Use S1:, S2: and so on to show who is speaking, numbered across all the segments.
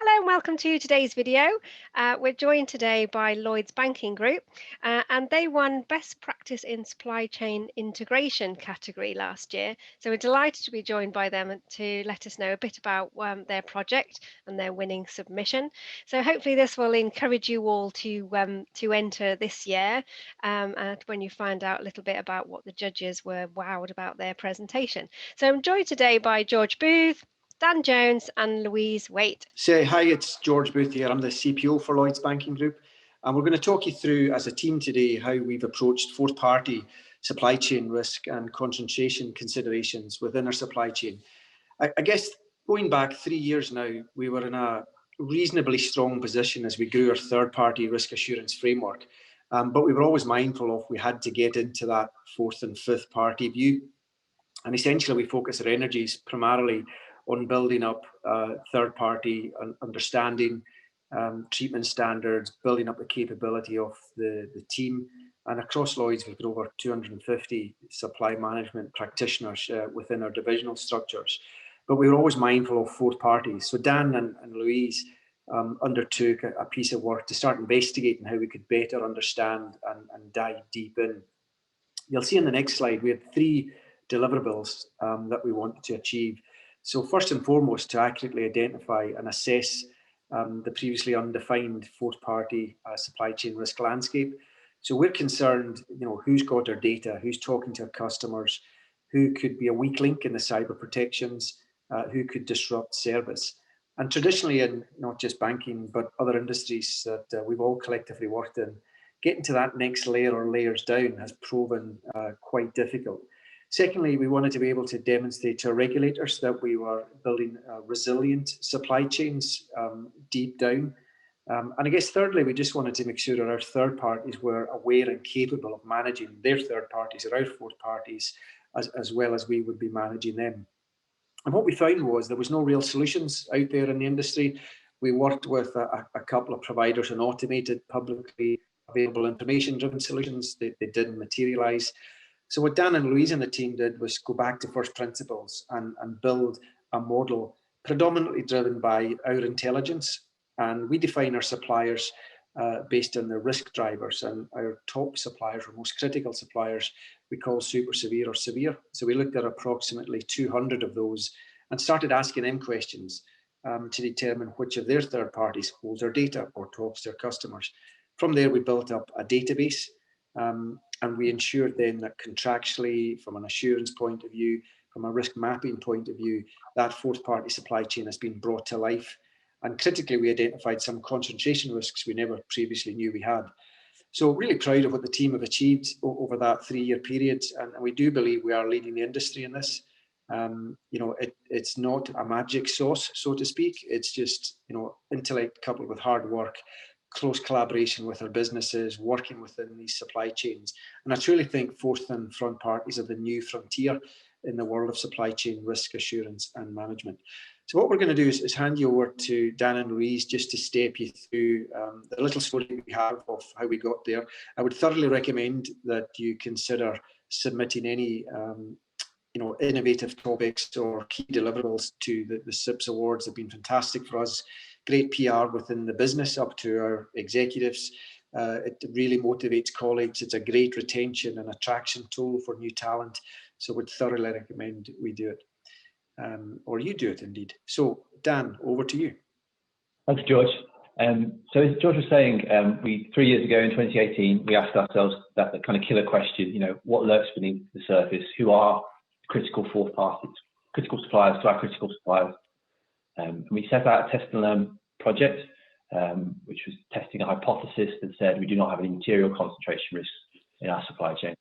S1: Hello and welcome to today's video. We're joined today by Lloyds Banking Group and they won Best Practice in Supply Chain Integration category last year. So we're delighted to be joined by them to let us know a bit about their project and their winning submission. So hopefully this will encourage you all to enter this year and when you find out a little bit about what the judges were wowed about their presentation. So I'm joined today by George Booth, Dan Jones and Louise Waite.
S2: Hi, it's George Booth here. I'm the CPO for Lloyds Banking Group. And we're going to talk you through, as a team today, how we've approached fourth-party supply chain risk and concentration considerations within our supply chain. I guess going back 3 years now, we were in a reasonably strong position as we grew our third-party risk assurance framework. But we were always mindful of we had to get into that fourth and fifth party view. And essentially, we focus our energies primarily on building up third-party understanding, treatment standards, building up the capability of the team. And across Lloyds, we've got over 250 supply management practitioners within our divisional structures. But we were always mindful of fourth parties. So Dan and Louise undertook a piece of work to start investigating how we could better understand and dive deep in. You'll see in the next slide, we had 3 deliverables that we wanted to achieve. So first and foremost, to accurately identify and assess the previously undefined fourth-party supply chain risk landscape. So we're concerned, who's got our data, who's talking to our customers, who could be a weak link in the cyber protections, who could disrupt service. And traditionally, in not just banking, but other industries that we've all collectively worked in, getting to that next layer or layers down has proven quite difficult. Secondly, we wanted to be able to demonstrate to our regulators that we were building resilient supply chains deep down. And I guess thirdly, we just wanted to make sure that our third parties were aware and capable of managing their third parties or our fourth parties as well as we would be managing them. And what we found was there was no real solutions out there in the industry. We worked with a couple of providers on automated, publicly available information-driven solutions. They didn't materialize. So what Dan and Louise and the team did was go back to first principles and build a model predominantly driven by our intelligence. And we define our suppliers based on their risk drivers, and our top suppliers or most critical suppliers we call super severe or severe. So we looked at approximately 200 of those and started asking them questions to determine which of their third parties holds our data or talks to their customers. From there, we built up a database. And we ensured then that contractually, from an assurance point of view, from a risk mapping point of view, that fourth party supply chain has been brought to life. And critically, we identified some concentration risks we never previously knew we had. So really proud of what the team have achieved over that 3-year period. And we do believe we are leading the industry in this. It's not a magic sauce, so to speak. It's just, intellect coupled with hard work, close collaboration with our businesses, working within these supply chains. And I truly think fourth and front parties are the new frontier in the world of supply chain risk assurance and management. So what we're going to do is hand you over to Dan and Louise just to step you through the little story we have of how we got there. I would thoroughly recommend that you consider submitting any innovative topics or key deliverables to the CIPS Awards. Have been fantastic for us. Great PR within the business up to our executives. It really motivates colleagues. It's a great retention and attraction tool for new talent. So would thoroughly recommend we do it. Or you do it indeed. So Dan, over to you.
S3: Thanks, George. So as George was saying, 3 years ago in 2018, we asked ourselves that kind of killer question, what lurks beneath the surface? Who are critical fourth parties, critical suppliers to our critical suppliers? And we set out a test and learn project, which was testing a hypothesis that said we do not have any material concentration risks in our supply chain.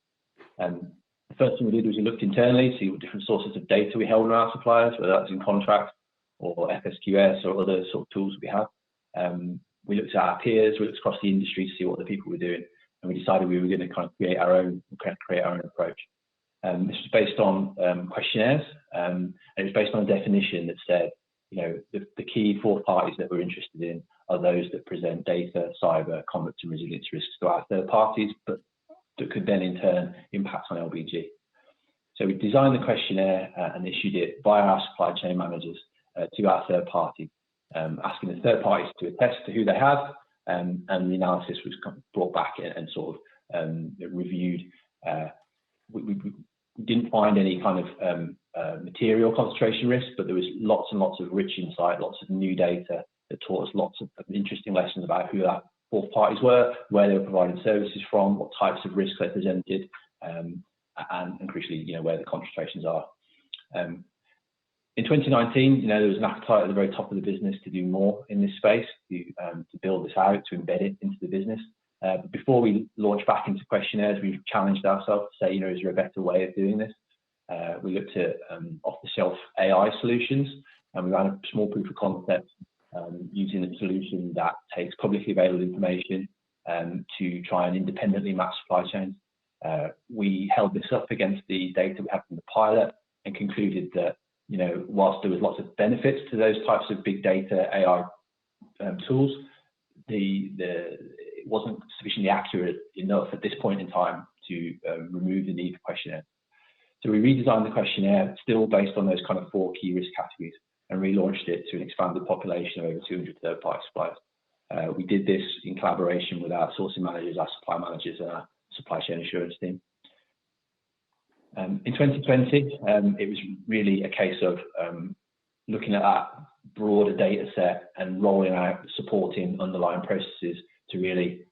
S3: The first thing we did was we looked internally to see what different sources of data we held on our suppliers, whether that's in contract or FSQS or other sort of tools we have. We looked at our peers, we looked across the industry to see what the people were doing, and we decided we were going to kind of create our own approach. This was based on questionnaires, and it was based on a definition that said, the key fourth parties that we're interested in are those that present data, cyber, conduct and resilience risks to our third parties, but that could then in turn impact on LBG. So we designed the questionnaire and issued it via our supply chain managers to our third party. asking the third parties to attest to who they had, and the analysis was brought back and sort of reviewed. We didn't find any kind of material concentration risk, but there was lots and lots of rich insight, lots of new data that taught us lots of interesting lessons about who that fourth parties were, where they were providing services from, what types of risks they presented, and crucially, where the concentrations are. In 2019, there was an appetite at the very top of the business to do more in this space, to build this out, to embed it into the business. But before we launched back into questionnaires, we've challenged ourselves to say, is there a better way of doing this? We looked at off-the-shelf AI solutions, and we ran a small proof of concept using a solution that takes publicly available information to try and independently match supply chains. We held this up against the data we had from the pilot and concluded that, whilst there was lots of benefits to those types of big data AI tools, it wasn't sufficiently accurate enough at this point in time to remove the need for questionnaire. So we redesigned the questionnaire, still based on those kind of 4 key risk categories, and relaunched it to an expanded population of over 200 third-party suppliers. We did this in collaboration with our sourcing managers, our supply managers, and our supply chain assurance team. In 2020, it was really a case of looking at that broader data set and rolling out supporting underlying processes to really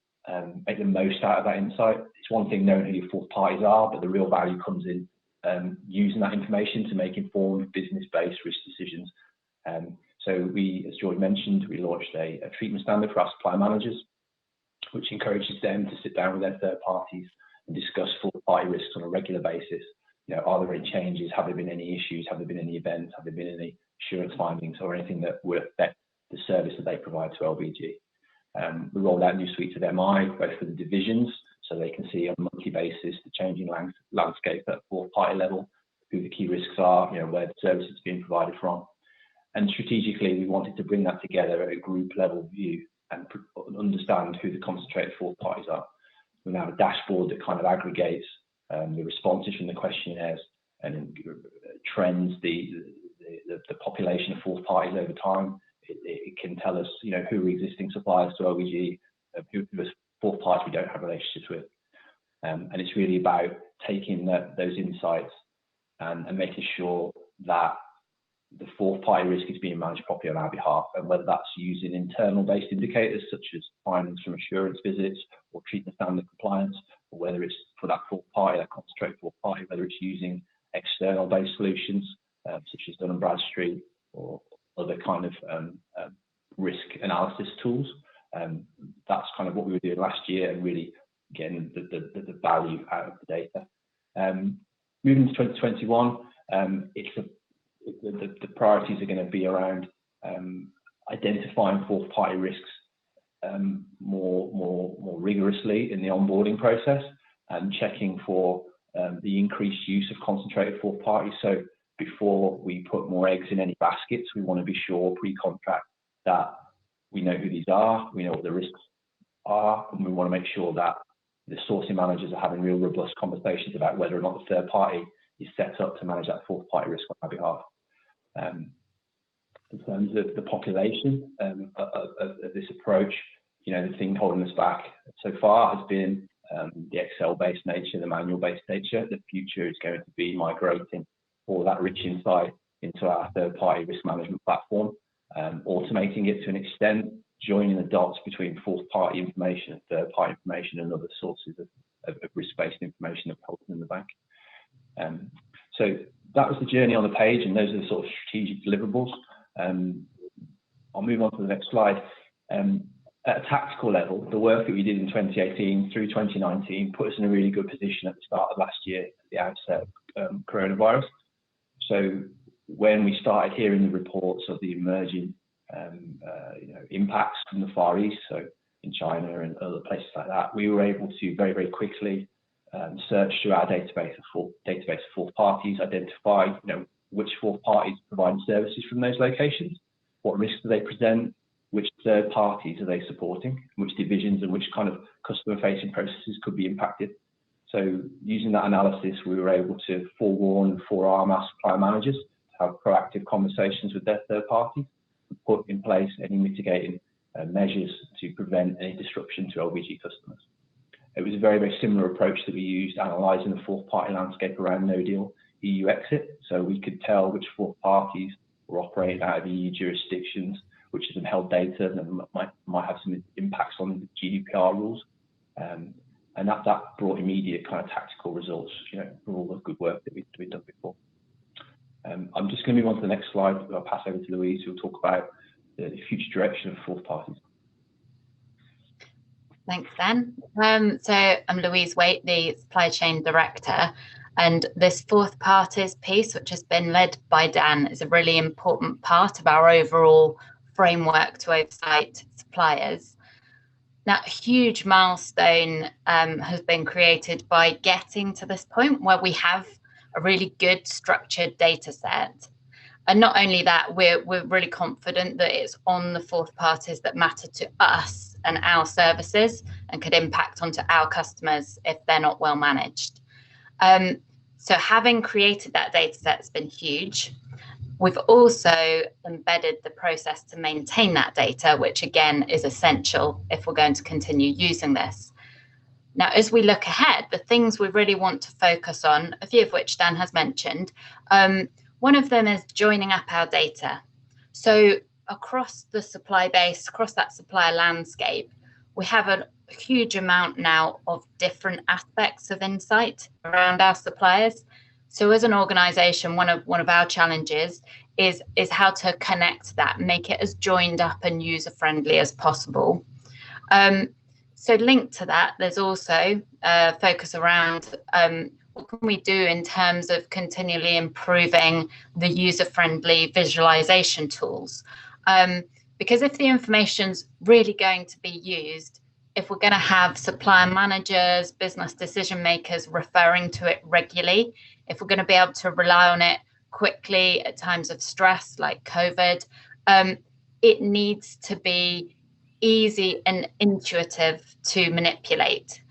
S3: make the most out of that insight. It's one thing knowing who your fourth parties are, but the real value comes in using that information to make informed business-based risk decisions. So we, as George mentioned, we launched a treatment standard for our supply managers, which encourages them to sit down with their third parties and discuss fourth-party risks on a regular basis. Are there any changes? Have there been any issues? Have there been any events? Have there been any assurance findings or anything that would affect the service that they provide to LBG? We rolled out new suites of MI, both for the divisions, so they can see on a monthly basis the changing landscape at fourth-party level, who the key risks are, where the service is being provided from. And strategically, we wanted to bring that together at a group-level view and understand who the concentrated fourth parties are. We now have a dashboard that kind of aggregates the responses from the questionnaires and trends the population of fourth parties over time. It can tell us, who are existing suppliers to LBG, who are fourth parties we don't have relationships with. And it's really about taking those insights and making sure that the fourth party risk is being managed properly on our behalf, and whether that's using internal based indicators such as findings from assurance visits or treatment standard compliance, or whether it's for that fourth party, that concentrated fourth party, whether it's using external based solutions such as Dun & Bradstreet or other kind of risk analysis tools. That's kind of what we were doing last year, and really getting the value out of the data. Moving to 2021, the priorities are going to be around identifying fourth party risks more rigorously in the onboarding process, and checking for the increased use of concentrated fourth parties. So before we put more eggs in any baskets, we want to be sure pre-contract that we know who these are, we know what the risks are, and we want to make sure that the sourcing managers are having real robust conversations about whether or not the third party is set up to manage that fourth party risk on our behalf. In terms of the population of this approach, the thing holding us back so far has been the Excel-based nature, the manual-based nature. The future is going to be migrating all that rich insight into our third-party risk management platform, automating it to an extent, joining the dots between fourth-party information and third-party information and other sources of risk-based information that holds in the bank. So that was the journey on the page, and those are the sort of strategic deliverables. I'll move on to the next slide. At a tactical level, the work that we did in 2018 through 2019 put us in a really good position at the start of last year, at the outset of coronavirus. So when we started hearing the reports of the emerging impacts from the Far East, so in China and other places like that, we were able to very, very quickly search through our database of fourth parties, identify which fourth parties provide services from those locations, what risks do they present, which third parties are they supporting, which divisions and which kind of customer-facing processes could be impacted. So using that analysis, we were able to forewarn and forearm our supply managers to have proactive conversations with their third parties, put in place any mitigating measures to prevent any disruption to LBG customers. It was a very, very similar approach that we used analysing the fourth party landscape around no deal EU exit. So we could tell which fourth parties were operating out of EU jurisdictions, which have held data that might have some impacts on the GDPR rules. And that brought immediate kind of tactical results, for all the good work that we'd done before. I'm just going to move on to the next slide. I'll pass over to Louise, who will talk about the future direction of fourth parties.
S4: Thanks, Dan. So I'm Louise Waite, the Supply Chain Director, and this fourth parties piece, which has been led by Dan, is a really important part of our overall framework to oversight suppliers. Now, a huge milestone has been created by getting to this point where we have a really good structured data set. And not only that, we're really confident that it's on the fourth parties that matter to us and our services and could impact onto our customers if they're not well managed. So having created that data set has been huge. We've also embedded the process to maintain that data, which again is essential if we're going to continue using this. Now, as we look ahead, the things we really want to focus on, a few of which Dan has mentioned, one of them is joining up our data. So across the supply base, across that supplier landscape, we have a huge amount now of different aspects of insight around our suppliers. So as an organisation, one of our challenges is how to connect that, make it as joined up and user friendly as possible. So linked to that, there's also a focus around what can we do in terms of continually improving the user-friendly visualization tools? Because if the information's really going to be used, if we're going to have supplier managers, business decision makers referring to it regularly, if we're going to be able to rely on it quickly at times of stress like COVID, it needs to be easy and intuitive to manipulate.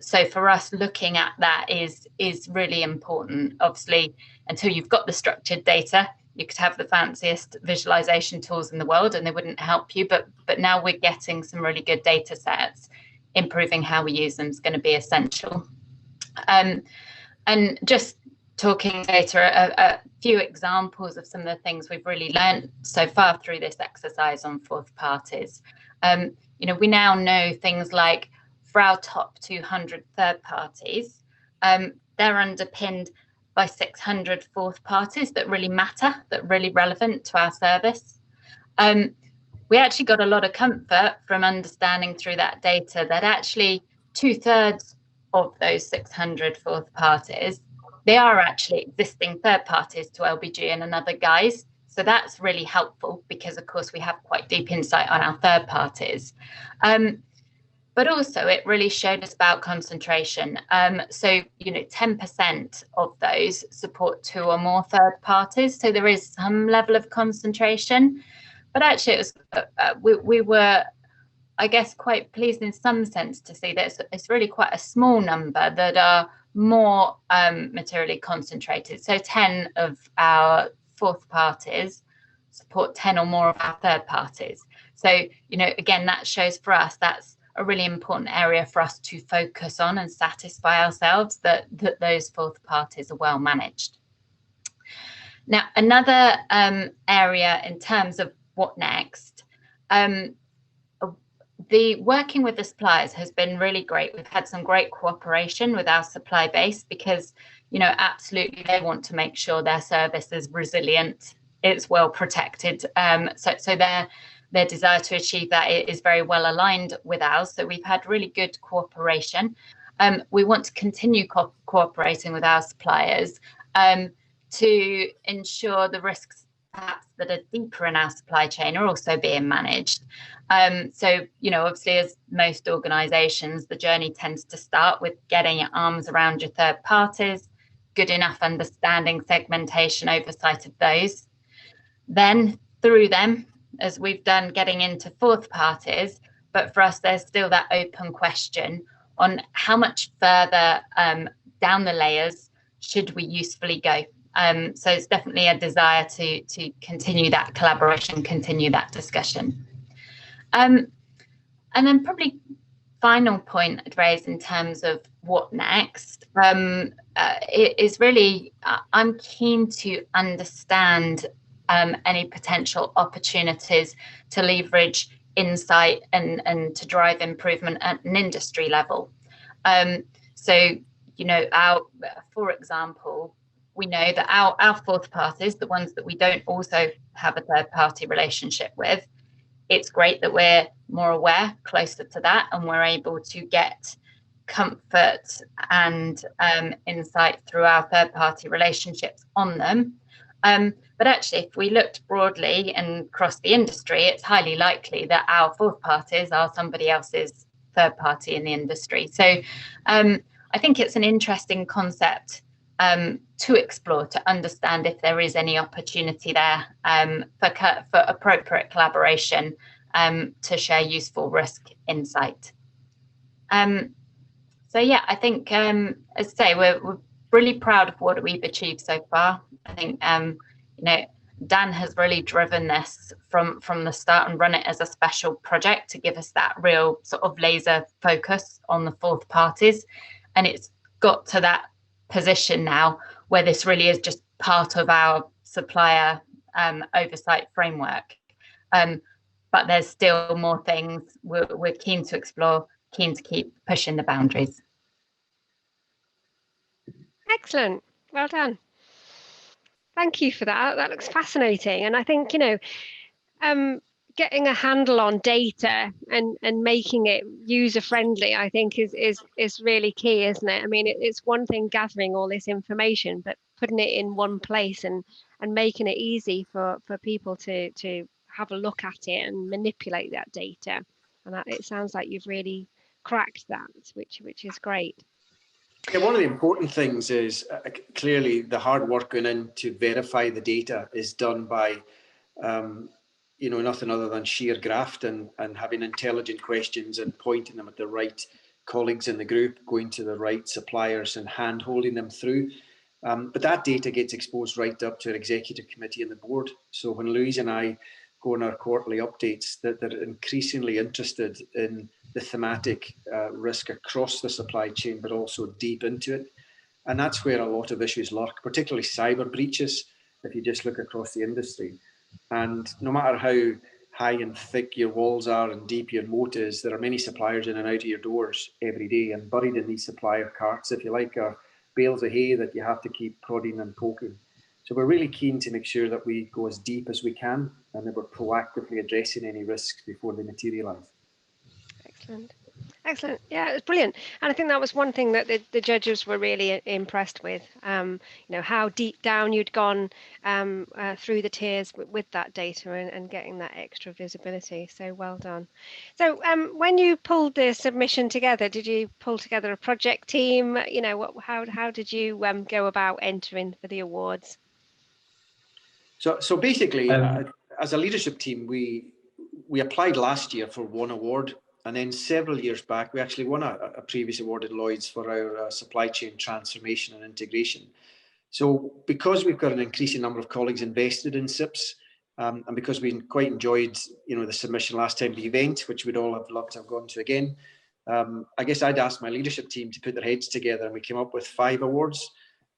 S4: So for us, looking at that is really important. Obviously, until you've got the structured data, you could have the fanciest visualization tools in the world and they wouldn't help you. But now we're getting some really good data sets. Improving how we use them is going to be essential. And just talking data, a few examples of some of the things we've really learned so far through this exercise on fourth parties. We now know things like for our top 200 third parties, they're underpinned by 600 fourth parties that really matter, that are really relevant to our service. We actually got a lot of comfort from understanding through that data that actually 2/3 of those 600 fourth parties, they are actually existing third parties to LBG and another guise. So that's really helpful because, of course, we have quite deep insight on our third parties. But also it really showed us about concentration. So, 10% of those support 2 or more third parties. So there is some level of concentration. But actually, it was, we were, I guess, quite pleased in some sense to see that it's really quite a small number that are more materially concentrated. So 10 of our fourth parties support 10 or more of our third parties. So, again, that shows for us that's a really important area for us to focus on and satisfy ourselves that those fourth parties are well managed. Now, another area in terms of what next, the working with the suppliers has been really great. We've had some great cooperation with our supply base because, absolutely they want to make sure their service is resilient, it's well protected. So their desire to achieve that is very well aligned with ours. So we've had really good cooperation. We want to continue cooperating with our suppliers to ensure the risks perhaps that are deeper in our supply chain are also being managed. So, obviously, as most organisations, the journey tends to start with getting your arms around your third parties, good enough understanding, segmentation, oversight of those. Then through them, as we've done, getting into fourth parties. But for us, there's still that open question on how much further down the layers should we usefully go. So it's definitely a desire to continue that collaboration, continue that discussion. And then probably final point I'd raise in terms of what next it is really, I'm keen to understand any potential opportunities to leverage insight and to drive improvement at an industry level. So, you know, for example, we know that our fourth parties, the ones that we don't also have a third party relationship with, it's great that we're more aware, closer to that, and we're able to get comfort and insight through our third party relationships on them. But actually, if we looked broadly and across the industry, it's highly likely that our fourth parties are somebody else's third party in the industry. So I think it's an interesting concept to explore, to understand if there is any opportunity there for appropriate collaboration to share useful risk insight. So yeah, I think, as I say, we're really proud of what we've achieved so far. I think, you know, Dan has really driven this from the start and run it as a special project to give us that real sort of laser focus on the fourth parties. And it's got to that position now where this really is just part of our supplier oversight framework. But there's still more things we're keen to explore, keen to keep pushing the boundaries.
S1: Excellent. Well done. Thank you for that. That looks fascinating. And I think, you know, getting a handle on data and making it user friendly, I think is really key, isn't it? I mean, it's one thing gathering all this information, but putting it in one place and making it easy for people to have a look at it and manipulate that data. And it sounds like you've really cracked that, which is great.
S2: Yeah, one of the important things is clearly the hard work going in to verify the data is done by, you know, nothing other than sheer graft and having intelligent questions and pointing them at the right colleagues in the group, going to the right suppliers and hand holding them through. But that data gets exposed right up to our executive committee and the board. So when Louise and I go on our quarterly updates, that they're increasingly interested in the thematic risk across the supply chain, but also deep into it. And that's where a lot of issues lurk, particularly cyber breaches, if you just look across the industry. And no matter how high and thick your walls are and deep your moat is, there are many suppliers in and out of your doors every day, and buried in these supplier carts, if you like, are bales of hay that you have to keep prodding and poking. So we're really keen to make sure that we go as deep as we can and that we're proactively addressing any risks before they materialise.
S1: Excellent. Excellent. Yeah, it's brilliant. And I think that was one thing that the judges were really impressed with, you know, how deep down you'd gone through the tiers with that data and getting that extra visibility. So well done. So when you pulled the submission together, did you pull together a project team? You know, how did you go about entering for the awards?
S2: So basically, as a leadership team, we applied last year for one award. And then several years back, we actually won a previous award at Lloyds for our supply chain transformation and integration. So because we've got an increasing number of colleagues invested in CIPS, and because we quite enjoyed, you know, the submission last time, the event, which we'd all have loved to have gone to again, I guess I'd asked my leadership team to put their heads together, and we came up with 5 awards.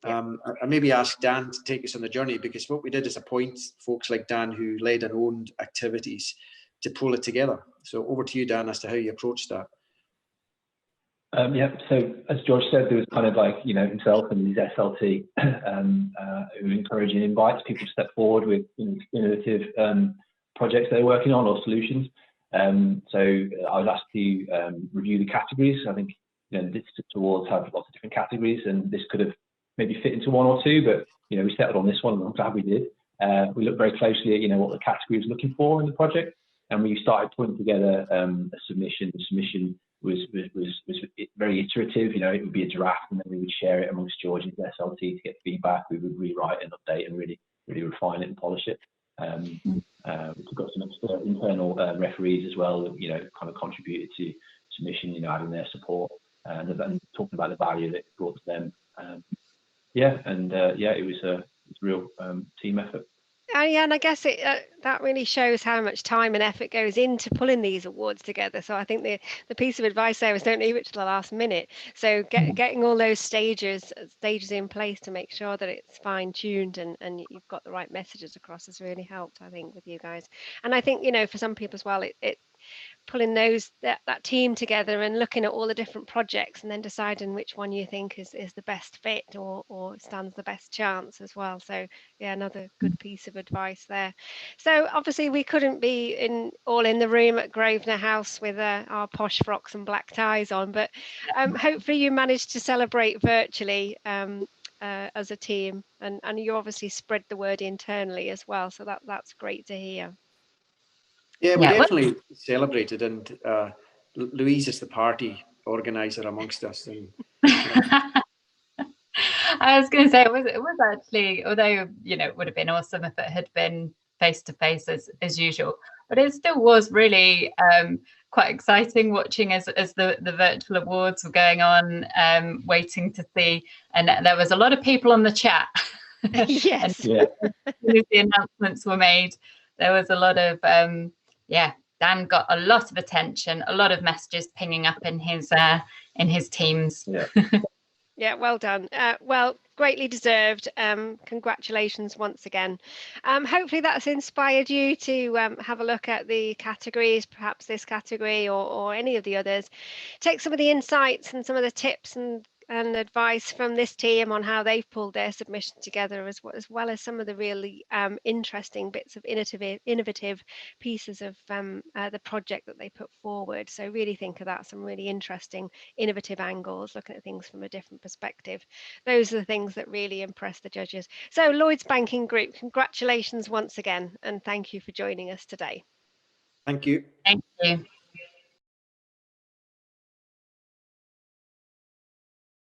S2: And maybe ask Dan to take us on the journey, because what we did is appoint folks like Dan who led and owned activities to pull it together. So over to you, Dan, as to how you approached that.
S3: Yeah, so as George said, there was kind of like, you know, himself and his SLT who were encouraging invites people to step forward with innovative projects they're working on or solutions. So I was asked to review the categories. I think, you know, this awards have lots of different categories, and this could have maybe fit into 1 or 2, but, you know, we settled on this one, and I'm glad we did. We looked very closely at, you know, what the category was looking for in the project, and we started putting together a submission. The submission was very iterative. You know, it would be a draft, and then we would share it amongst George and his SLT to get feedback. We would rewrite and update and really refine it and polish it. We've got some internal referees as well that, you know, kind of contributed to submission, you know, adding their support and talking about the value that it brought to them. Yeah, it was it's a real team effort.
S1: Yeah, and I guess that really shows how much time and effort goes into pulling these awards together. So I think the piece of advice there is don't leave it to the last minute. So getting all those stages in place to make sure that it's fine tuned and you've got the right messages across has really helped, I think, with you guys. And I think, for some people as well, it pulling that team together and looking at all the different projects and then deciding which one you think is the best fit or stands the best chance as well. So yeah, another good piece of advice there. So obviously we couldn't be all in the room at Grosvenor House with our posh frocks and black ties on, but hopefully you managed to celebrate virtually as a team, and you obviously spread the word internally as well, so that's great to hear.
S2: Yeah, we definitely celebrated, and Louise is the party organizer amongst us. And
S4: I was going to say it was actually, although it would have been awesome if it had been face to face as usual, but it still was really quite exciting watching as the virtual awards were going on, waiting to see, and there was a lot of people on the chat.
S1: Yes.
S4: And as soon as the announcements were made, there was a lot of Dan got a lot of attention, a lot of messages pinging up in his teams.
S1: Yeah, well done. Well, greatly deserved. Congratulations once again. Hopefully that's inspired you to have a look at the categories, perhaps this category or any of the others. Take some of the insights and some of the tips and advice from this team on how they've pulled their submission together, as well as some of the really interesting bits of innovative pieces of the project that they put forward. So really think of that, some really interesting, innovative angles, looking at things from a different perspective. Those are the things that really impress the judges. So Lloyds Banking Group, congratulations once again, and thank you for joining us today.
S2: thank you.
S4: Thank you.